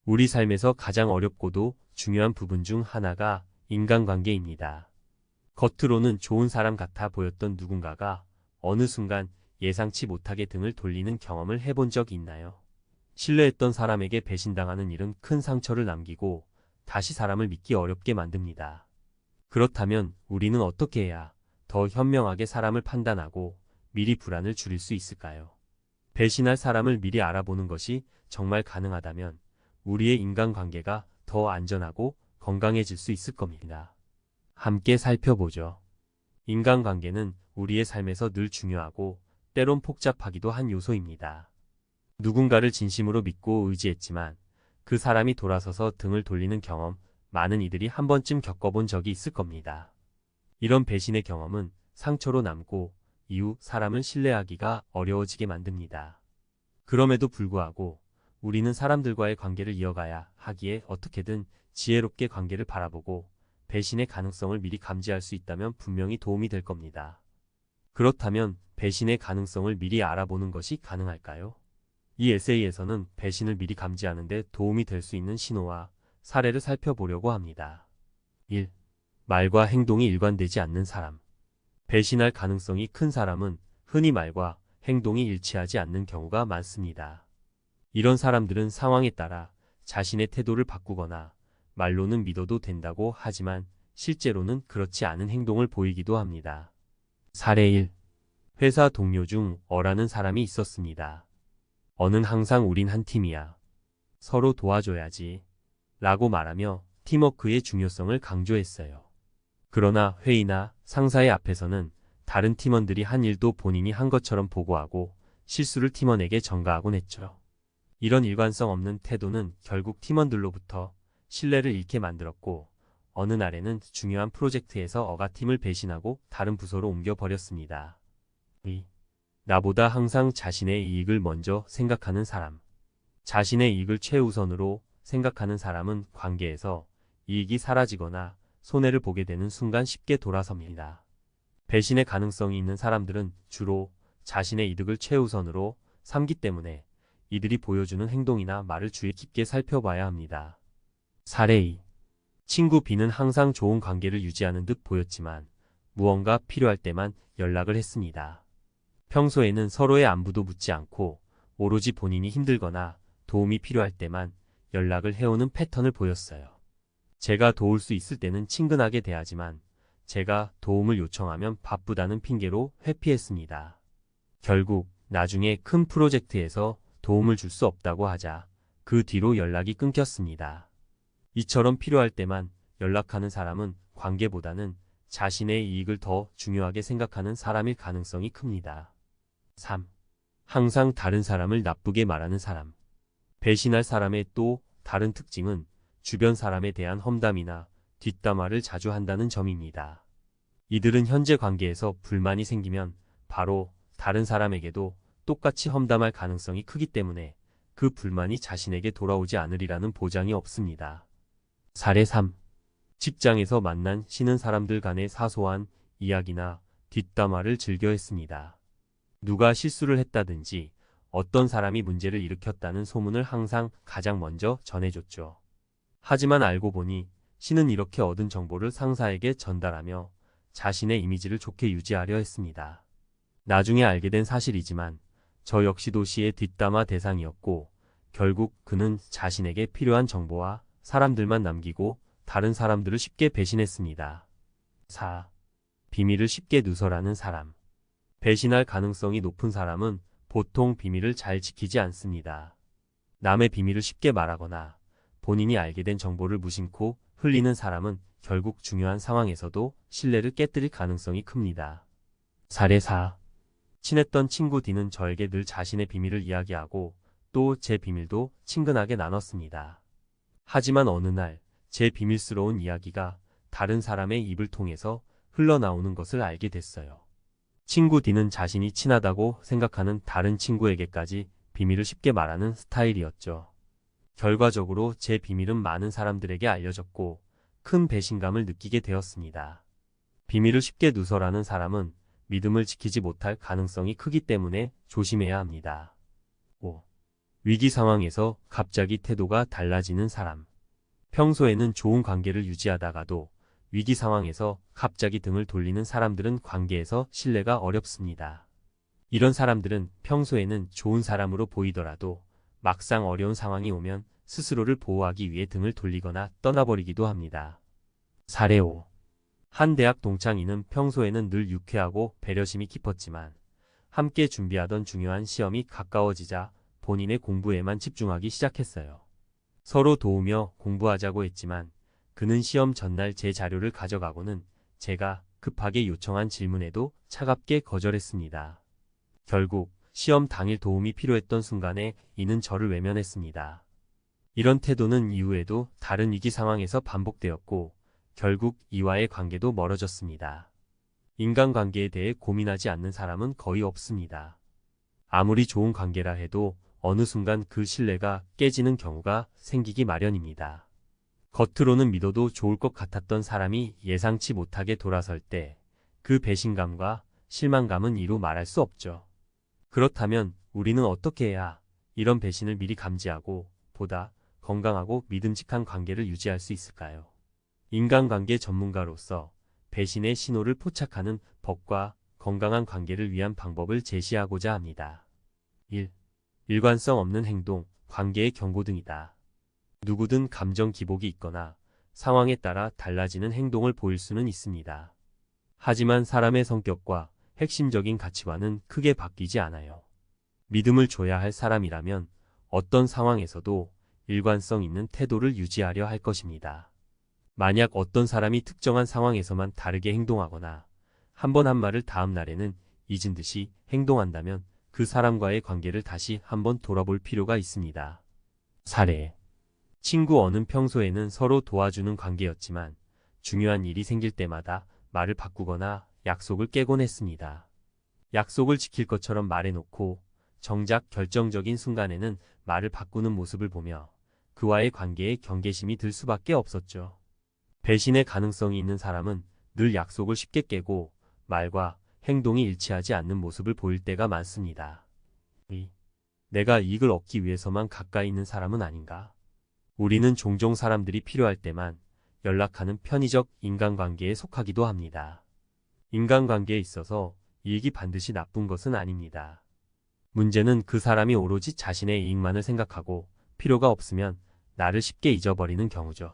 우리 삶에서 가장 어렵고도 중요한 부분 중 하나가 인간관계입니다. 겉으로는 좋은 사람 같아 보였던 누군가가 어느 순간 예상치 못하게 등을 돌리는 경험을 해본 적 있나요? 신뢰했던 사람에게 배신당하는 일은 큰 상처를 남기고 다시 사람을 믿기 어렵게 만듭니다. 그렇다면 우리는 어떻게 해야 더 현명하게 사람을 판단하고 미리 불안을 줄일 수 있을까요? 배신할 사람을 미리 알아보는 것이 정말 가능하다면 우리의 인간관계가 더 안전하고 건강해질 수 있을 겁니다. 함께 살펴보죠. 인간관계는 우리의 삶에서 늘 중요하고 때론 복잡하기도 한 요소입니다. 누군가를 진심으로 믿고 의지했지만 그 사람이 돌아서서 등을 돌리는 경험, 많은 이들이 한 번쯤 겪어본 적이 있을 겁니다. 이런 배신의 경험은 상처로 남고 이후 사람을 신뢰하기가 어려워지게 만듭니다. 그럼에도 불구하고 우리는 사람들과의 관계를 이어가야 하기에 어떻게든 지혜롭게 관계를 바라보고 배신의 가능성을 미리 감지할 수 있다면 분명히 도움이 될 겁니다. 그렇다면 배신의 가능성을 미리 알아보는 것이 가능할까요? 이 에세이에서는 배신을 미리 감지하는 데 도움이 될 수 있는 신호와 사례를 살펴보려고 합니다. 1. 말과 행동이 일관되지 않는 사람. 배신할 가능성이 큰 사람은 흔히 말과 행동이 일치하지 않는 경우가 많습니다. 이런 사람들은 상황에 따라 자신의 태도를 바꾸거나 말로는 믿어도 된다고 하지만 실제로는 그렇지 않은 행동을 보이기도 합니다. 사례 1. 회사 동료 중 어라는 사람이 있었습니다. 어는 항상 우린 한 팀이야. 서로 도와줘야지. 라고 말하며 팀워크의 중요성을 강조했어요. 그러나 회의나 상사의 앞에서는 다른 팀원들이 한 일도 본인이 한 것처럼 보고하고 실수를 팀원에게 전가하곤 했죠. 이런 일관성 없는 태도는 결국 팀원들로부터 신뢰를 잃게 만들었고 어느 날에는 중요한 프로젝트에서 어가 팀을 배신하고 다른 부서로 옮겨버렸습니다. 2. 나보다 항상 자신의 이익을 먼저 생각하는 사람. 자신의 이익을 최우선으로 생각하는 사람은 관계에서 이익이 사라지거나 손해를 보게 되는 순간 쉽게 돌아섭니다. 배신의 가능성이 있는 사람들은 주로 자신의 이득을 최우선으로 삼기 때문에 이들이 보여주는 행동이나 말을 주의 깊게 살펴봐야 합니다. 사례 2. 친구 B는 항상 좋은 관계를 유지하는 듯 보였지만 무언가 필요할 때만 연락을 했습니다. 평소에는 서로의 안부도 묻지 않고 오로지 본인이 힘들거나 도움이 필요할 때만 연락을 해오는 패턴을 보였어요. 제가 도울 수 있을 때는 친근하게 대하지만 제가 도움을 요청하면 바쁘다는 핑계로 회피했습니다. 결국 나중에 큰 프로젝트에서 도움을 줄 수 없다고 하자 그 뒤로 연락이 끊겼습니다. 이처럼 필요할 때만 연락하는 사람은 관계보다는 자신의 이익을 더 중요하게 생각하는 사람일 가능성이 큽니다. 3. 항상 다른 사람을 나쁘게 말하는 사람. 배신할 사람의 또 다른 특징은 주변 사람에 대한 험담이나 뒷담화를 자주 한다는 점입니다. 이들은 현재 관계에서 불만이 생기면 바로 다른 사람에게도 똑같이 험담할 가능성이 크기 때문에 그 불만이 자신에게 돌아오지 않으리라는 보장이 없습니다. 사례 3. 직장에서 만난 신은 사람들 간의 사소한 이야기나 뒷담화를 즐겨 했습니다. 누가 실수를 했다든지 어떤 사람이 문제를 일으켰다는 소문을 항상 가장 먼저 전해줬죠. 하지만 알고 보니 신은 이렇게 얻은 정보를 상사에게 전달하며 자신의 이미지를 좋게 유지하려 했습니다. 나중에 알게 된 사실이지만 저 역시도 시의 뒷담화 대상이었고 결국 그는 자신에게 필요한 정보와 사람들만 남기고 다른 사람들을 쉽게 배신했습니다. 4. 비밀을 쉽게 누설하는 사람. 배신할 가능성이 높은 사람은 보통 비밀을 잘 지키지 않습니다. 남의 비밀을 쉽게 말하거나 본인이 알게 된 정보를 무심코 흘리는 사람은 결국 중요한 상황에서도 신뢰를 깨뜨릴 가능성이 큽니다. 사례 4. 친했던 친구 D는 저에게 늘 자신의 비밀을 이야기하고 또 제 비밀도 친근하게 나눴습니다. 하지만 어느 날 제 비밀스러운 이야기가 다른 사람의 입을 통해서 흘러나오는 것을 알게 됐어요. 친구 D는 자신이 친하다고 생각하는 다른 친구에게까지 비밀을 쉽게 말하는 스타일이었죠. 결과적으로 제 비밀은 많은 사람들에게 알려졌고 큰 배신감을 느끼게 되었습니다. 비밀을 쉽게 누설하는 사람은 믿음을 지키지 못할 가능성이 크기 때문에 조심해야 합니다. 5. 위기 상황에서 갑자기 태도가 달라지는 사람. 평소에는 좋은 관계를 유지하다가도 위기 상황에서 갑자기 등을 돌리는 사람들은 관계에서 신뢰가 어렵습니다. 이런 사람들은 평소에는 좋은 사람으로 보이더라도 막상 어려운 상황이 오면 스스로를 보호하기 위해 등을 돌리거나 떠나버리기도 합니다. 사례 5. 한 대학 동창이는 평소에는 늘 유쾌하고 배려심이 깊었지만 함께 준비하던 중요한 시험이 가까워지자 본인의 공부에만 집중하기 시작했어요. 서로 도우며 공부하자고 했지만 그는 시험 전날 제 자료를 가져가고는 제가 급하게 요청한 질문에도 차갑게 거절했습니다. 결국 시험 당일 도움이 필요했던 순간에 이는 저를 외면했습니다. 이런 태도는 이후에도 다른 위기 상황에서 반복되었고 결국 이와의 관계도 멀어졌습니다. 인간관계에 대해 고민하지 않는 사람은 거의 없습니다. 아무리 좋은 관계라 해도 어느 순간 그 신뢰가 깨지는 경우가 생기기 마련입니다. 겉으로는 믿어도 좋을 것 같았던 사람이 예상치 못하게 돌아설 때 그 배신감과 실망감은 이루 말할 수 없죠. 그렇다면 우리는 어떻게 해야 이런 배신을 미리 감지하고 보다 건강하고 믿음직한 관계를 유지할 수 있을까요? 인간관계 전문가로서 배신의 신호를 포착하는 법과 건강한 관계를 위한 방법을 제시하고자 합니다. 1. 일관성 없는 행동, 관계의 경고 등이다. 누구든 감정 기복이 있거나 상황에 따라 달라지는 행동을 보일 수는 있습니다. 하지만 사람의 성격과 핵심적인 가치관은 크게 바뀌지 않아요. 믿음을 줘야 할 사람이라면 어떤 상황에서도 일관성 있는 태도를 유지하려 할 것입니다. 만약 어떤 사람이 특정한 상황에서만 다르게 행동하거나 한 번 한 말을 다음 날에는 잊은 듯이 행동한다면 그 사람과의 관계를 다시 한번 돌아볼 필요가 있습니다. 사례. 친구 어는 평소에는 서로 도와주는 관계였지만 중요한 일이 생길 때마다 말을 바꾸거나 약속을 깨곤 했습니다. 약속을 지킬 것처럼 말해놓고 정작 결정적인 순간에는 말을 바꾸는 모습을 보며 그와의 관계에 경계심이 들 수밖에 없었죠. 배신의 가능성이 있는 사람은 늘 약속을 쉽게 깨고 말과 행동이 일치하지 않는 모습을 보일 때가 많습니다. 2. 내가 이익을 얻기 위해서만 가까이 있는 사람은 아닌가? 우리는 종종 사람들이 필요할 때만 연락하는 편의적 인간관계에 속하기도 합니다. 인간관계에 있어서 이익이 반드시 나쁜 것은 아닙니다. 문제는 그 사람이 오로지 자신의 이익만을 생각하고 필요가 없으면 나를 쉽게 잊어버리는 경우죠.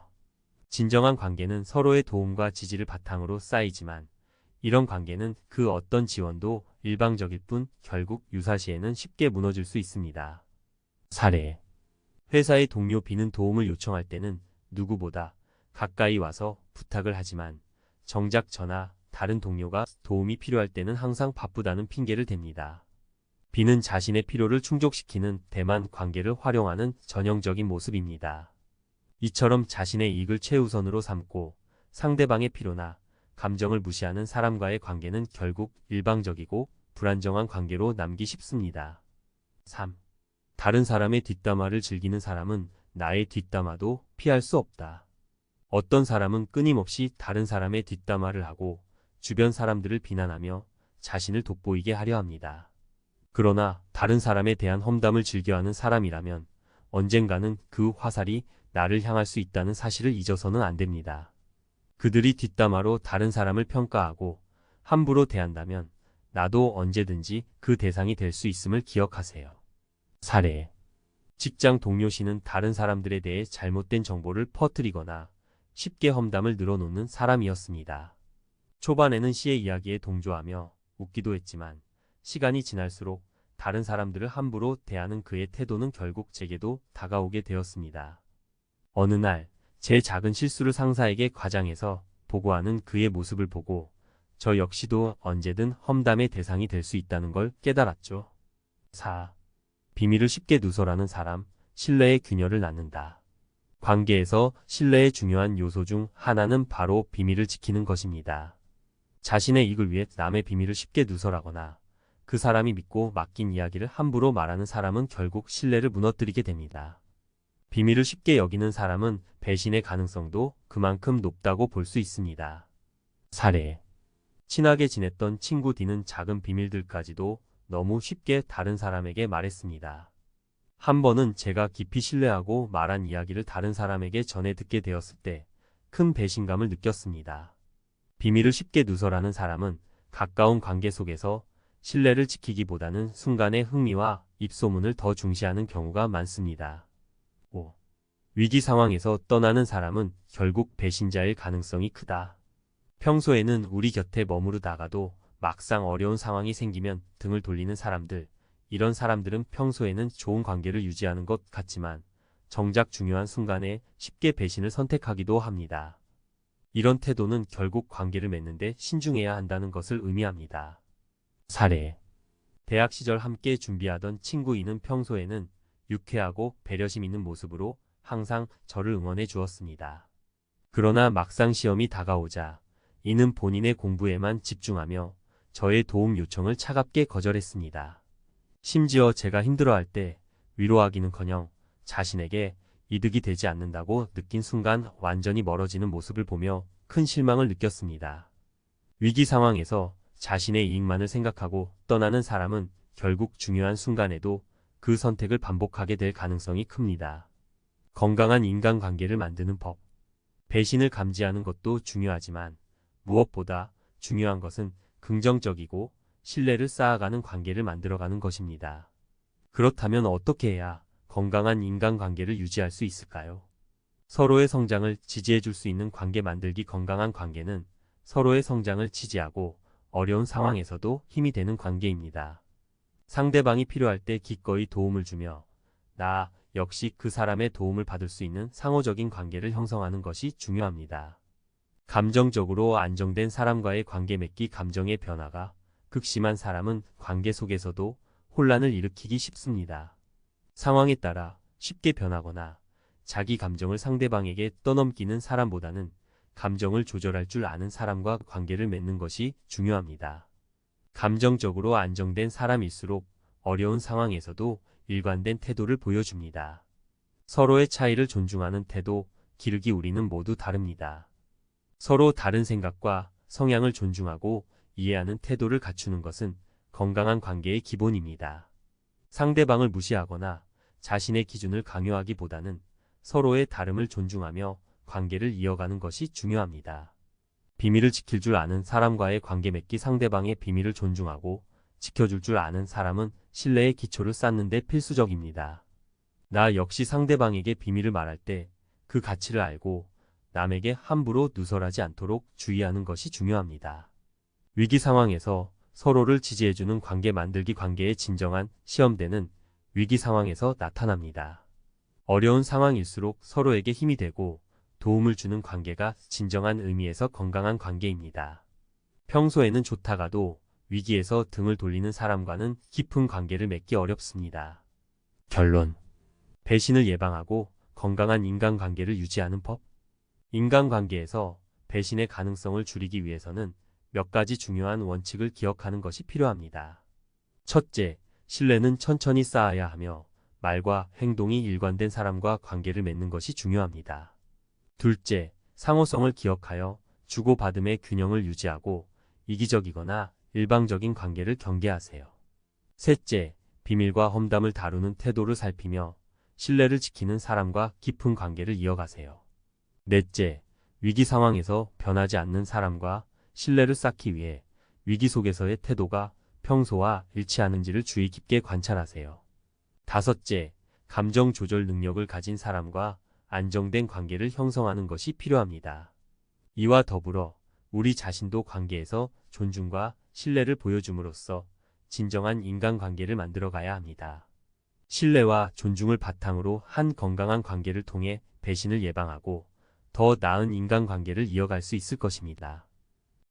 진정한 관계는 서로의 도움과 지지를 바탕으로 쌓이지만 이런 관계는 그 어떤 지원도 일방적일 뿐 결국 유사시에는 쉽게 무너질 수 있습니다. 사례. 회사의 동료 B는 도움을 요청할 때는 누구보다 가까이 와서 부탁을 하지만 정작 저나 다른 동료가 도움이 필요할 때는 항상 바쁘다는 핑계를 댑니다. B는 자신의 필요를 충족시키는 대만 관계를 활용하는 전형적인 모습입니다. 이처럼 자신의 이익을 최우선으로 삼고 상대방의 필요나 감정을 무시하는 사람과의 관계는 결국 일방적이고 불안정한 관계로 남기 쉽습니다. 3. 다른 사람의 뒷담화를 즐기는 사람은 나의 뒷담화도 피할 수 없다. 어떤 사람은 끊임없이 다른 사람의 뒷담화를 하고 주변 사람들을 비난하며 자신을 돋보이게 하려 합니다. 그러나 다른 사람에 대한 험담을 즐겨하는 사람이라면 언젠가는 그 화살이 나를 향할 수 있다는 사실을 잊어서는 안 됩니다. 그들이 뒷담화로 다른 사람을 평가하고 함부로 대한다면 나도 언제든지 그 대상이 될 수 있음을 기억하세요. 사례. 직장 동료 C는 다른 사람들에 대해 잘못된 정보를 퍼뜨리거나 쉽게 험담을 늘어놓는 사람이었습니다. 초반에는 C의 이야기에 동조하며 웃기도 했지만 시간이 지날수록 다른 사람들을 함부로 대하는 그의 태도는 결국 제게도 다가오게 되었습니다. 어느 날 제 작은 실수를 상사에게 과장해서 보고하는 그의 모습을 보고 저 역시도 언제든 험담의 대상이 될 수 있다는 걸 깨달았죠. 4. 비밀을 쉽게 누설하는 사람, 신뢰의 균열을 낳는다. 관계에서 신뢰의 중요한 요소 중 하나는 바로 비밀을 지키는 것입니다. 자신의 이익을 위해 남의 비밀을 쉽게 누설하거나 그 사람이 믿고 맡긴 이야기를 함부로 말하는 사람은 결국 신뢰를 무너뜨리게 됩니다. 비밀을 쉽게 여기는 사람은 배신의 가능성도 그만큼 높다고 볼 수 있습니다. 사례. 친하게 지냈던 친구 D는 작은 비밀들까지도 너무 쉽게 다른 사람에게 말했습니다. 한 번은 제가 깊이 신뢰하고 말한 이야기를 다른 사람에게 전해 듣게 되었을 때 큰 배신감을 느꼈습니다. 비밀을 쉽게 누설하는 사람은 가까운 관계 속에서 신뢰를 지키기보다는 순간의 흥미와 입소문을 더 중시하는 경우가 많습니다. 5. 위기 상황에서 떠나는 사람은 결국 배신자일 가능성이 크다. 평소에는 우리 곁에 머무르다가도 막상 어려운 상황이 생기면 등을 돌리는 사람들, 이런 사람들은 평소에는 좋은 관계를 유지하는 것 같지만 정작 중요한 순간에 쉽게 배신을 선택하기도 합니다. 이런 태도는 결국 관계를 맺는데 신중해야 한다는 것을 의미합니다. 사례. 대학 시절 함께 준비하던 친구 E는 평소에는 유쾌하고 배려심 있는 모습으로 항상 저를 응원해 주었습니다. 그러나 막상 시험이 다가오자 E는 본인의 공부에만 집중하며 저의 도움 요청을 차갑게 거절했습니다. 심지어 제가 힘들어할 때 위로하기는커녕 자신에게 이득이 되지 않는다고 느낀 순간 완전히 멀어지는 모습을 보며 큰 실망을 느꼈습니다. 위기 상황에서 자신의 이익만을 생각하고 떠나는 사람은 결국 중요한 순간에도 그 선택을 반복하게 될 가능성이 큽니다. 건강한 인간관계를 만드는 법. 배신을 감지하는 것도 중요하지만 무엇보다 중요한 것은 긍정적이고 신뢰를 쌓아가는 관계를 만들어가는 것입니다. 그렇다면 어떻게 해야 건강한 인간관계를 유지할 수 있을까요? 서로의 성장을 지지해줄 수 있는 관계 만들기. 건강한 관계는 서로의 성장을 지지하고 어려운 상황에서도 힘이 되는 관계입니다. 상대방이 필요할 때 기꺼이 도움을 주며 나 역시 그 사람의 도움을 받을 수 있는 상호적인 관계를 형성하는 것이 중요합니다. 감정적으로 안정된 사람과의 관계 맺기. 감정의 변화가 극심한 사람은 관계 속에서도 혼란을 일으키기 쉽습니다. 상황에 따라 쉽게 변하거나 자기 감정을 상대방에게 떠넘기는 사람보다는 감정을 조절할 줄 아는 사람과 관계를 맺는 것이 중요합니다. 감정적으로 안정된 사람일수록 어려운 상황에서도 일관된 태도를 보여줍니다. 서로의 차이를 존중하는 태도. 기르기. 우리는 모두 다릅니다. 서로 다른 생각과 성향을 존중하고 이해하는 태도를 갖추는 것은 건강한 관계의 기본입니다. 상대방을 무시하거나 자신의 기준을 강요하기보다는 서로의 다름을 존중하며 관계를 이어가는 것이 중요합니다. 비밀을 지킬 줄 아는 사람과의 관계 맺기. 상대방의 비밀을 존중하고 지켜줄 줄 아는 사람은 신뢰의 기초를 쌓는 데 필수적입니다. 나 역시 상대방에게 비밀을 말할 때 그 가치를 알고 남에게 함부로 누설하지 않도록 주의하는 것이 중요합니다. 위기 상황에서 서로를 지지해주는 관계 만들기. 관계의 진정한 시험대는 위기 상황에서 나타납니다. 어려운 상황일수록 서로에게 힘이 되고 도움을 주는 관계가 진정한 의미에서 건강한 관계입니다. 평소에는 좋다가도 위기에서 등을 돌리는 사람과는 깊은 관계를 맺기 어렵습니다. 결론. 배신을 예방하고 건강한 인간관계를 유지하는 법. 인간관계에서 배신의 가능성을 줄이기 위해서는 몇 가지 중요한 원칙을 기억하는 것이 필요합니다. 첫째, 신뢰는 천천히 쌓아야 하며 말과 행동이 일관된 사람과 관계를 맺는 것이 중요합니다. 둘째, 상호성을 기억하여 주고받음의 균형을 유지하고 이기적이거나 일방적인 관계를 경계하세요. 셋째, 비밀과 험담을 다루는 태도를 살피며 신뢰를 지키는 사람과 깊은 관계를 이어가세요. 넷째, 위기 상황에서 변하지 않는 사람과 신뢰를 쌓기 위해 위기 속에서의 태도가 평소와 일치하는지를 주의 깊게 관찰하세요. 다섯째, 감정 조절 능력을 가진 사람과 안정된 관계를 형성하는 것이 필요합니다. 이와 더불어 우리 자신도 관계에서 존중과 신뢰를 보여줌으로써 진정한 인간관계를 만들어가야 합니다. 신뢰와 존중을 바탕으로 한 건강한 관계를 통해 배신을 예방하고 더 나은 인간관계를 이어갈 수 있을 것입니다.